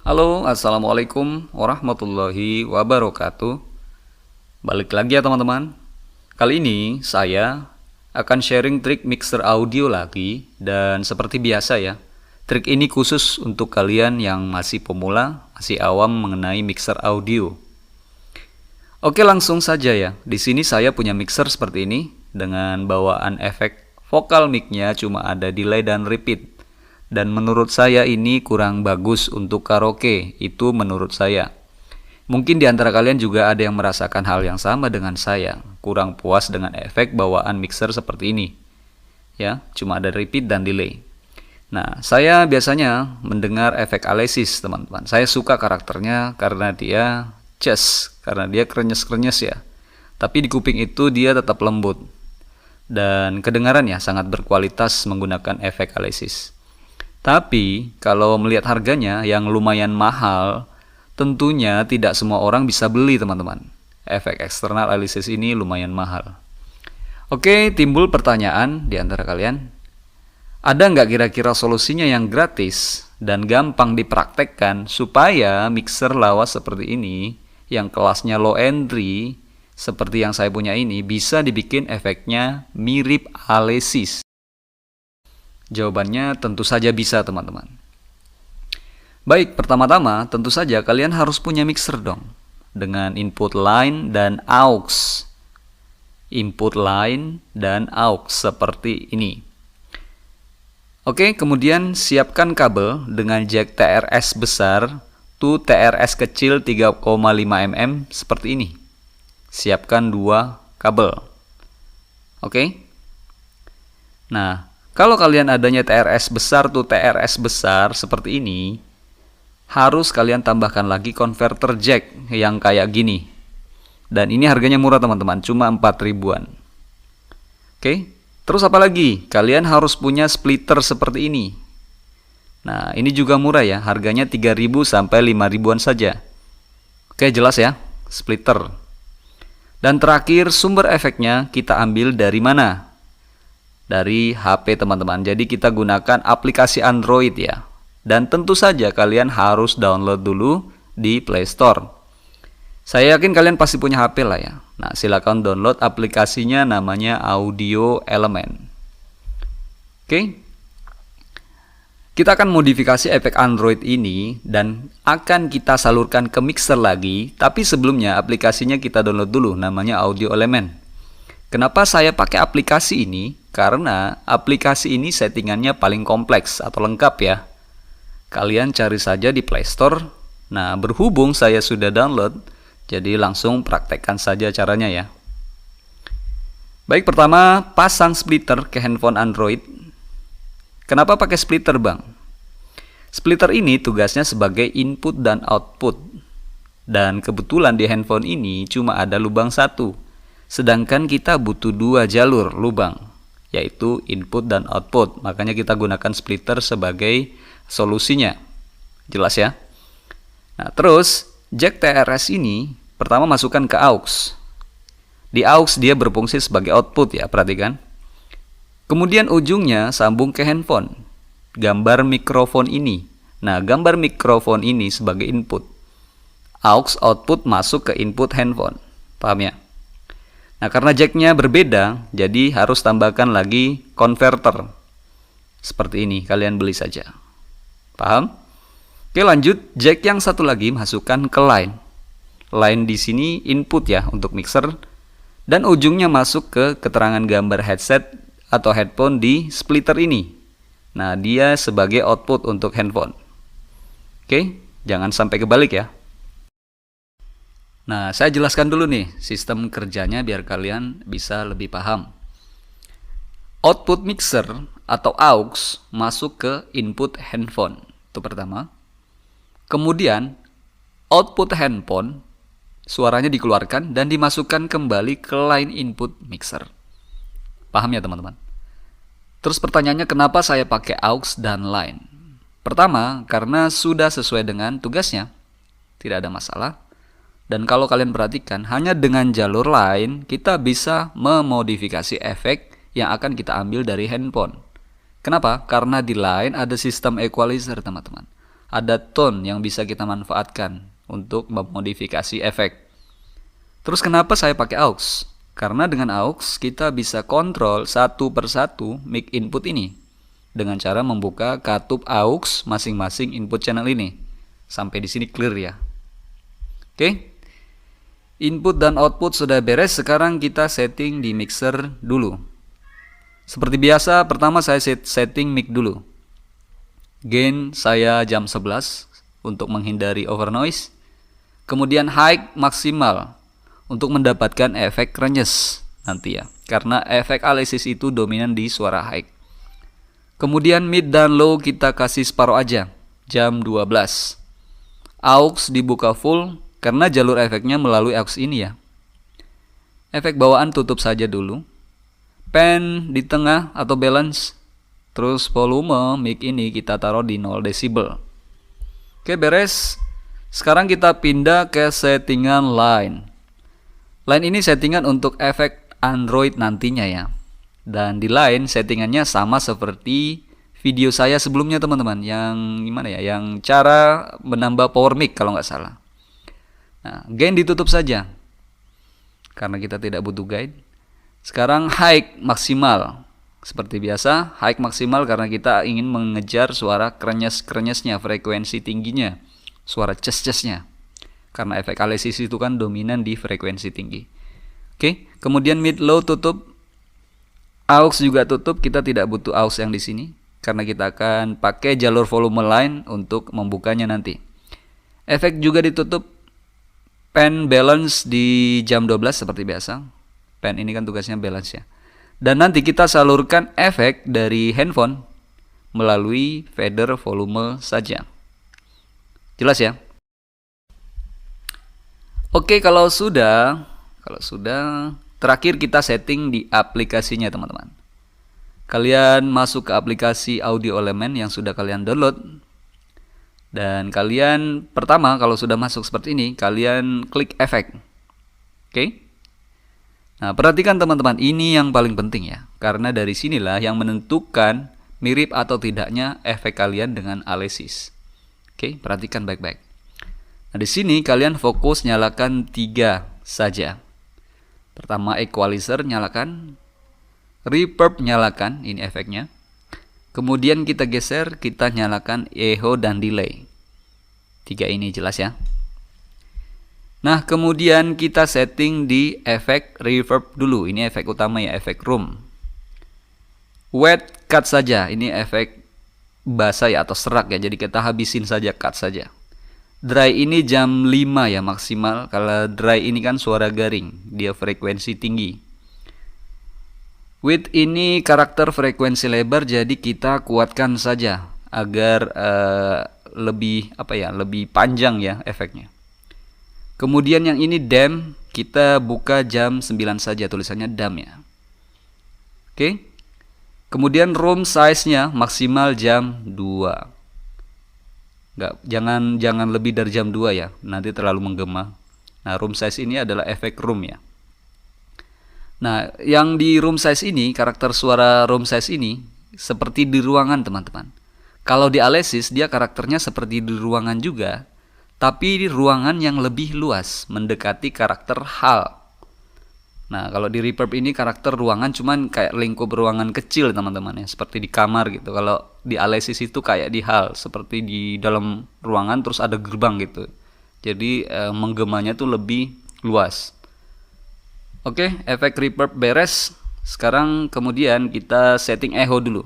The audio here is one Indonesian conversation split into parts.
Halo, assalamualaikum warahmatullahi wabarakatuh. Balik lagi ya teman-teman. Kali ini saya akan sharing trik mixer audio lagi. Dan seperti biasa ya, trik ini khusus untuk kalian yang masih pemula, masih awam mengenai mixer audio. Oke, langsung saja ya. Di sini saya punya mixer seperti ini dengan bawaan efek vokal mic-nya cuma ada delay dan repeat. Dan menurut saya ini kurang bagus untuk karaoke, itu menurut saya. Mungkin di antara kalian juga ada yang merasakan hal yang sama dengan saya, kurang puas dengan efek bawaan mixer seperti ini. Ya, cuma ada repeat dan delay. Nah, saya biasanya mendengar efek Alesis, teman-teman. Saya suka karakternya karena dia karena dia krenyes-krenyes ya. Tapi di kuping itu dia tetap lembut. Dan kedengarannya sangat berkualitas menggunakan efek Alesis. Tapi kalau melihat harganya yang lumayan mahal, tentunya tidak semua orang bisa beli teman-teman. Efek eksternal Alesis ini lumayan mahal. Oke, timbul pertanyaan di antara kalian. Ada nggak kira-kira solusinya yang gratis dan gampang dipraktekkan supaya mixer lawas seperti ini, yang kelasnya low entry, seperti yang saya punya ini, bisa dibikin efeknya mirip Alesis? Jawabannya tentu saja bisa teman-teman. Baik, pertama-tama tentu saja kalian harus punya mixer dong. Dengan input line dan aux. Input line dan aux seperti ini. Oke, kemudian siapkan kabel dengan jack TRS besar to TRS kecil 3,5 mm seperti ini. Siapkan dua kabel. Oke. Nah, kalau kalian adanya TRS besar tuh TRS besar seperti ini, harus kalian tambahkan lagi converter jack yang kayak gini. Dan ini harganya murah teman-teman, cuma 4 ribuan. Oke, terus apa lagi? Kalian harus punya splitter seperti ini. Nah, ini juga murah ya, harganya 3.000 sampai 5 ribuan saja. Oke, jelas ya, splitter. Dan terakhir, sumber efeknya kita ambil dari mana? Dari HP teman-teman. Jadi kita gunakan aplikasi Android ya. Dan tentu saja kalian harus download dulu di Play Store. Saya yakin kalian pasti punya HP lah ya. Nah, silakan download aplikasinya, namanya Audio Element. Oke. Kita akan modifikasi efek Android ini dan akan kita salurkan ke mixer lagi. Tapi sebelumnya aplikasinya kita download dulu, namanya Audio Element. Kenapa saya pakai aplikasi ini? Karena aplikasi ini settingannya paling kompleks atau lengkap ya. Kalian cari saja di Play Store. Nah, berhubung saya sudah download, jadi langsung praktekkan saja caranya ya. Baik, pertama pasang splitter ke handphone Android. Kenapa pakai splitter bang? Splitter ini tugasnya sebagai input dan output. Dan kebetulan di handphone ini cuma ada lubang satu. Sedangkan kita butuh dua jalur lubang, yaitu input dan output. Makanya kita gunakan splitter sebagai solusinya. Jelas ya? Nah, terus jack TRS ini pertama masukkan ke aux. Di aux dia berfungsi sebagai output ya, perhatikan. Kemudian ujungnya sambung ke handphone. Gambar mikrofon ini. Nah, gambar mikrofon ini sebagai input. Aux output masuk ke input handphone. Paham ya? Nah, karena jacknya berbeda, jadi harus tambahkan lagi converter. Seperti ini, kalian beli saja. Paham? Oke, lanjut. Jack yang satu lagi masukkan ke line. Line di sini input ya untuk mixer. Dan ujungnya masuk ke keterangan gambar headset atau headphone di splitter ini. Nah, dia sebagai output untuk handphone. Oke, jangan sampai kebalik ya. Nah, saya jelaskan dulu nih sistem kerjanya biar kalian bisa lebih paham. Output mixer atau aux masuk ke input handphone. Itu pertama. Kemudian output handphone suaranya dikeluarkan dan dimasukkan kembali ke line input mixer. Paham ya teman-teman? Terus pertanyaannya kenapa saya pakai aux dan line? Pertama, karena sudah sesuai dengan tugasnya. Tidak ada masalah. Dan kalau kalian perhatikan, hanya dengan jalur line kita bisa memodifikasi efek yang akan kita ambil dari handphone. Kenapa? Karena di line ada sistem equalizer teman-teman. Ada tone yang bisa kita manfaatkan untuk memodifikasi efek. Terus kenapa saya pakai aux? Karena dengan aux kita bisa kontrol satu persatu mic input ini dengan cara membuka katup aux masing-masing input channel ini. Sampai di sini clear ya. Oke. Input dan output sudah beres, sekarang kita setting di mixer dulu. Seperti biasa, pertama saya setting mic dulu. Gain saya jam 11 untuk menghindari overnoise. Kemudian high maksimal untuk mendapatkan efek renyes nanti ya. Karena efek alisis itu dominan di suara high. Kemudian mid dan low kita kasih separuh aja, jam 12. Aux dibuka full karena jalur efeknya melalui aux ini ya. Efek bawaan tutup saja dulu. Pen di tengah atau balance. Terus volume mic ini kita taruh di 0 decibel. Oke, beres. Sekarang kita pindah ke settingan line. Line ini settingan untuk efek Android nantinya ya. Dan di line settingannya sama seperti video saya sebelumnya teman-teman. Yang gimana ya? Yang cara menambah power mic kalau nggak salah. Nah, gain ditutup saja. Karena kita tidak butuh guide. Sekarang high maksimal. Seperti biasa, high maksimal karena kita ingin mengejar suara krenyes-krenyesnya, frekuensi tingginya, suara ces-cesnya. Karena efek alisis itu kan dominan di frekuensi tinggi. Oke, kemudian mid low tutup. Aux juga tutup, kita tidak butuh aux yang di sini karena kita akan pakai jalur volume line untuk membukanya nanti. Efek juga ditutup. Pen balance di jam 12 seperti biasa. Pen ini kan tugasnya balance ya. Dan nanti kita salurkan efek dari handphone melalui fader volume saja. Jelas ya? Oke, kalau sudah, terakhir kita setting di aplikasinya teman-teman. Kalian masuk ke aplikasi Audio Element yang sudah kalian download. Dan kalian pertama kalau sudah masuk seperti ini, kalian klik efek. Oke? Nah, perhatikan teman-teman, ini yang paling penting ya. Karena dari sinilah yang menentukan mirip atau tidaknya efek kalian dengan alisis. Oke, perhatikan baik-baik. Nah, di sini kalian fokus nyalakan 3 saja. Pertama, equalizer nyalakan. Reverb nyalakan, ini efeknya. Kemudian kita geser, kita nyalakan echo dan delay. 3 ini jelas ya. Nah, kemudian kita setting di efek reverb dulu. Ini efek utama ya, efek room. Wet cut saja. Ini efek basah ya atau serak ya. Jadi kita habisin saja, cut saja. Dry ini jam 5 ya maksimal. Kalau dry ini kan suara garing, dia frekuensi tinggi. Width ini karakter frekuensi lebar, jadi kita kuatkan saja agar lebih panjang ya efeknya. Kemudian yang ini damp, kita buka jam 9 saja, tulisannya damp ya. Oke. Kemudian room size-nya maksimal jam 2. Jangan lebih dari jam 2 ya, nanti terlalu menggema. Nah, room size ini adalah efek room ya. Nah, yang di room size ini, karakter suara room size ini seperti di ruangan teman-teman. Kalau di alisis dia karakternya seperti di ruangan juga, tapi di ruangan yang lebih luas, mendekati karakter hall. Nah, kalau di reverb ini karakter ruangan cuman kayak lingkup ruangan kecil teman-teman ya, seperti di kamar gitu. Kalau di alisis itu kayak di hall, seperti di dalam ruangan terus ada gerbang gitu. Jadi menggemanya tuh lebih luas. Oke, efek reverb beres. Sekarang kemudian kita setting echo dulu.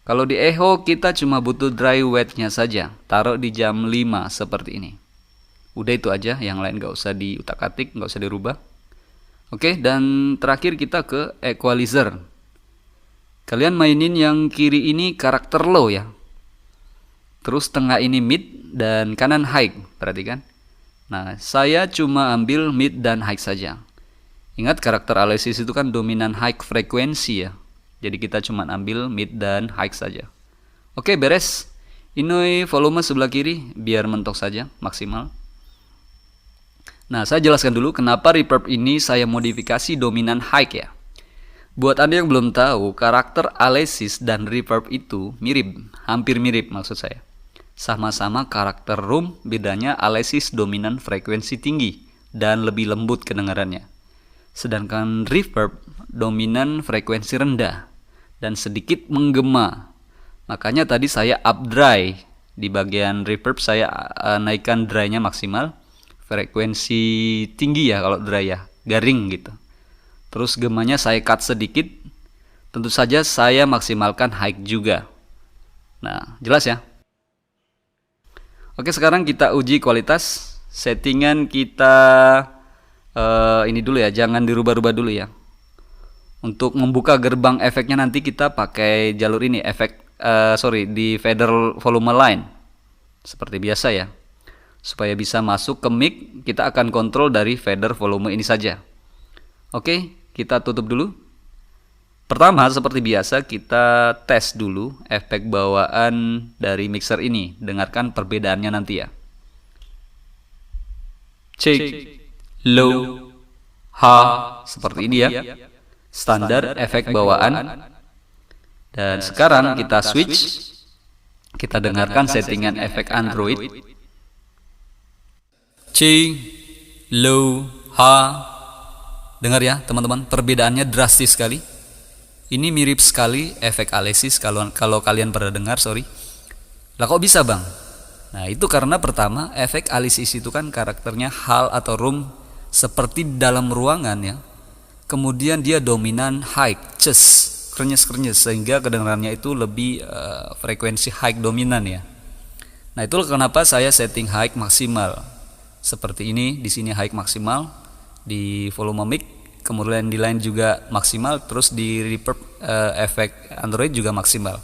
Kalau di echo kita cuma butuh dry wet-nya saja. Taruh di jam 5 seperti ini. Udah itu aja, yang lain gak usah diutak-atik, gak usah dirubah. Oke, dan terakhir kita ke equalizer. Kalian mainin yang kiri ini karakter low ya. Terus tengah ini mid dan kanan high, perhatikan. Nah, saya cuma ambil mid dan high saja. Ingat karakter alisis itu kan dominan high frekuensi ya. Jadi kita cuma ambil mid dan high saja. Oke, beres. Ini volume sebelah kiri biar mentok saja maksimal. Nah, saya jelaskan dulu kenapa reverb ini saya modifikasi dominan high ya. Buat Anda yang belum tahu, karakter alisis dan reverb itu mirip, hampir mirip maksud saya. Sama-sama karakter room, bedanya Alesis dominan frekuensi tinggi dan lebih lembut kedengarannya. Sedangkan reverb dominan frekuensi rendah dan sedikit menggema. Makanya tadi saya up dry. Di bagian reverb saya naikkan dry-nya maksimal. Frekuensi tinggi ya kalau dry ya, garing gitu. Terus gemanya saya cut sedikit. Tentu saja saya maksimalkan high juga. Nah, jelas ya? Oke, sekarang kita uji kualitas. Settingan kita ini dulu ya, jangan dirubah-rubah dulu ya. Untuk membuka gerbang efeknya nanti kita pakai jalur ini, di fader volume line. Seperti biasa ya. Supaya bisa masuk ke mic, kita akan kontrol dari fader volume ini saja. Oke, kita tutup dulu. Pertama, seperti biasa kita tes dulu efek bawaan dari mixer ini. Dengarkan perbedaannya nanti ya. Cek, low, high, seperti ini ya. Standar efek bawaan. Dan sekarang kita switch. Kita dengarkan settingan efek Android. C, low, high. Dengar ya teman-teman, perbedaannya drastis sekali. Ini mirip sekali efek Alesis kalau kalian pernah dengar, sorry. Lah kok bisa bang? Nah itu karena pertama efek Alesis itu kan karakternya hall atau room seperti dalam ruangan ya. Kemudian dia dominan high, ches, krenyes-krenyes sehingga kedengarannya itu lebih frekuensi high dominan ya. Nah itu kenapa saya setting high maksimal. Seperti ini, di sini high maksimal, di volume mic, kemudian di line juga maksimal, terus di reverb efek Android juga maksimal.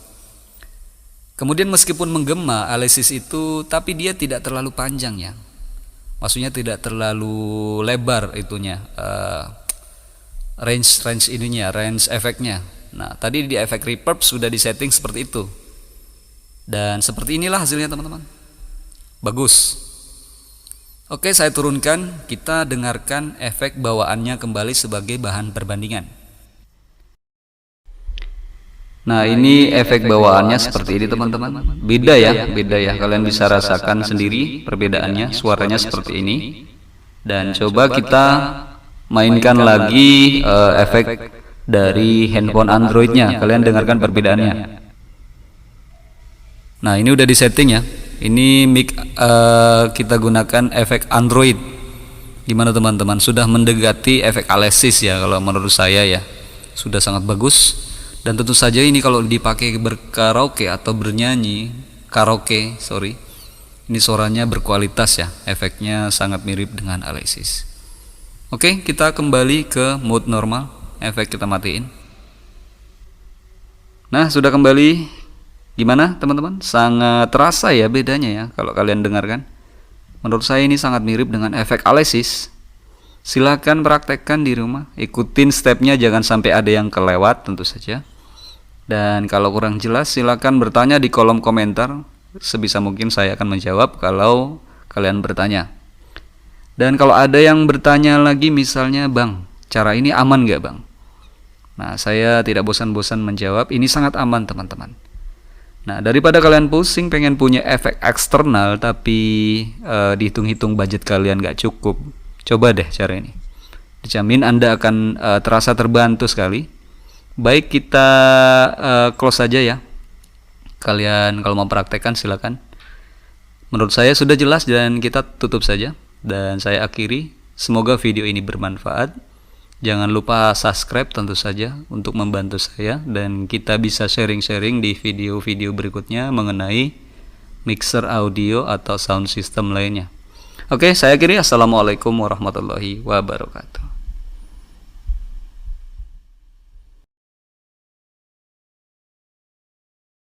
Kemudian meskipun menggema Alesis itu, tapi dia tidak terlalu panjang ya. Maksudnya tidak terlalu lebar itunya, range ininya, range efeknya. Nah, tadi di efek reverb sudah disetting seperti itu. Dan seperti inilah hasilnya teman-teman. Bagus. Oke, saya turunkan, kita dengarkan efek bawaannya kembali sebagai bahan perbandingan. Nah, ini efek bawaannya seperti ini teman-teman. Beda ya. Kalian bisa rasakan sendiri perbedaannya, suaranya seperti ini. Dan coba kita mainkan lagi efek dari handphone Androidnya. Kalian dengarkan perbedaannya. Nah, ini udah disetting ya. Ini mic kita gunakan efek Android. Gimana teman-teman? Sudah mendekati efek Alesis ya kalau menurut saya ya. Sudah sangat bagus. Dan tentu saja ini kalau dipakai berkaraoke atau bernyanyi karaoke, ini suaranya berkualitas ya. Efeknya sangat mirip dengan Alesis. Oke, kita kembali ke mode normal. Efek kita matiin. Nah, sudah kembali. Gimana teman-teman? Sangat terasa ya bedanya ya kalau kalian dengarkan. Menurut saya ini sangat mirip dengan efek Alesis. Silakan praktekkan di rumah. Ikutin stepnya, jangan sampai ada yang kelewat tentu saja. Dan kalau kurang jelas silakan bertanya di kolom komentar. Sebisa mungkin saya akan menjawab kalau kalian bertanya. Dan kalau ada yang bertanya lagi misalnya, bang, cara ini aman gak bang? Nah, saya tidak bosan-bosan menjawab, ini sangat aman teman-teman. Nah, daripada kalian pusing pengen punya efek eksternal tapi dihitung-hitung budget kalian gak cukup, coba deh cara ini. Dijamin Anda akan terasa terbantu sekali. Baik, kita close saja ya. Kalian kalau mau praktekkan silakan. Menurut saya sudah jelas dan kita tutup saja. Dan saya akhiri. Semoga video ini bermanfaat. Jangan lupa subscribe tentu saja untuk membantu saya. Dan kita bisa sharing-sharing di video-video berikutnya mengenai mixer audio atau sound system lainnya. Oke, saya akhiri. Assalamualaikum warahmatullahi wabarakatuh.